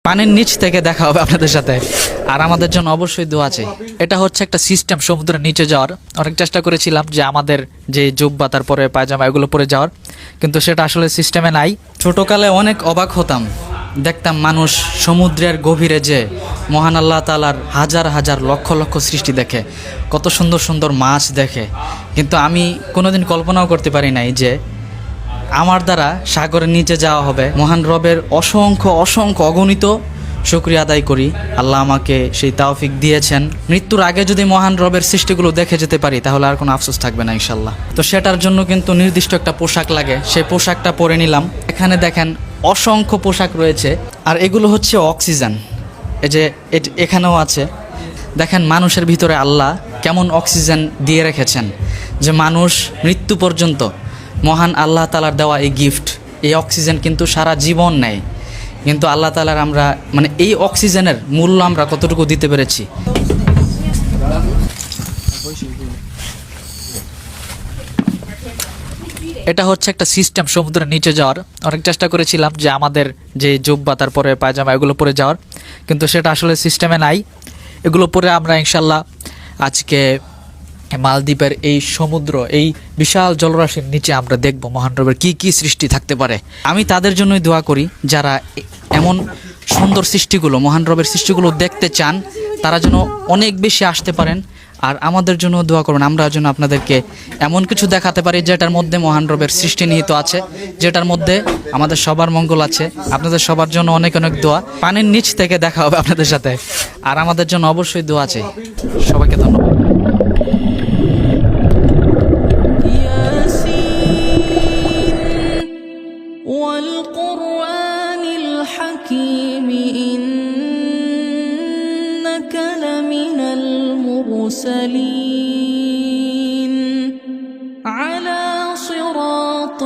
পানির নিচ থেকে দেখা হবে আপনাদের সাথে। আর আমাদের জন্য অবশ্যই দোয়া আছে। এটা হচ্ছে একটা সিস্টেম সমুদ্রের নিচে যাওয়ার। অনেক চেষ্টা করেছিলাম যে আমাদের যে জুব্বা তারপরে পায়জামা এগুলো পরে যাওয়ার, কিন্তু সেটা আসলে সিস্টেমে নাই। ছোটোকালে অনেক অবাক হতাম, দেখতাম মানুষ সমুদ্রের গভীরে যে মহান আল্লাহ তাআলার হাজার হাজার লক্ষ লক্ষ সৃষ্টি দেখে, কত সুন্দর সুন্দর মাছ দেখে। কিন্তু আমি কোনোদিন কল্পনাও করতে পারি নাই যে আমার দ্বারা সাগরের নিচে যাওয়া হবে। মহান রবের অসংখ্য অসংখ্য অগণিত শুকরিয়া আদায় করি, আল্লাহ আমাকে সেই তৌফিক দিয়েছেন। মৃত্যুর আগে যদি মহান রবের সৃষ্টিগুলো দেখে যেতে পারি তাহলে আর কোনো আফসোস থাকবে না ইনশাল্লাহ। তো সেটার জন্য কিন্তু নির্দিষ্ট একটা পোশাক লাগে, সেই পোশাকটা পরে নিলাম। এখানে দেখেন অসংখ্য পোশাক রয়েছে, আর এগুলো হচ্ছে অক্সিজেন। এই যে এখানেও আছে, দেখেন মানুষের ভিতরে আল্লাহ কেমন অক্সিজেন দিয়ে রেখেছেন, যে মানুষ মৃত্যু পর্যন্ত মহান আল্লাহ তাআলার দেওয়া এই গিফট, এই অক্সিজেন কিন্তু সারা জীবন নেয়। কিন্তু আল্লাহ তাআলার আমরা মানে এই অক্সিজেনের মূল্য আমরা কতটুকু দিতে পেরেছি। এটা হচ্ছে একটা সিস্টেম সমুদ্রের নিচে যাওয়ার। অনেক চেষ্টা করেছিলাম যে আমাদের যে জুব্বা তারপরে পায়জামা এগুলো পরে যাওয়ার, কিন্তু সেটা আসলে সিস্টেমে নাই। এগুলো পরে আমরা ইনশাল্লাহ আজকে মালদ্বীপের এই সমুদ্র, এই বিশাল জলরাশির নিচে আমরা দেখব মহান রবের কী কী সৃষ্টি থাকতে পারে। আমি তাদের জন্যই দোয়া করি যারা এমন সুন্দর সৃষ্টিগুলো, মহান রবের সৃষ্টিগুলো দেখতে চান, তারা যেন অনেক বেশি আসতে পারেন। আর আমাদের জন্য দোয়া করুন, আমরা যেন আপনাদেরকে এমন কিছু দেখাতে পারি যেটার মধ্যে মহান রবের সৃষ্টি নিহিত আছে, যেটার মধ্যে আমাদের সবার মঙ্গল আছে। আপনাদের সবার জন্য অনেক অনেক দোয়া। পানির নিচ থেকে দেখা হবে আপনাদের সাথে, আর আমাদের জন্য অবশ্যই দোয়া আছে। সবাইকে ধন্যবাদ। والقرآن الحكيم إنك لمن المرسلين على صراط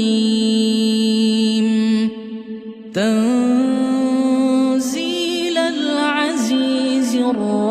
مستقيم تنزيل العزيز الرحيم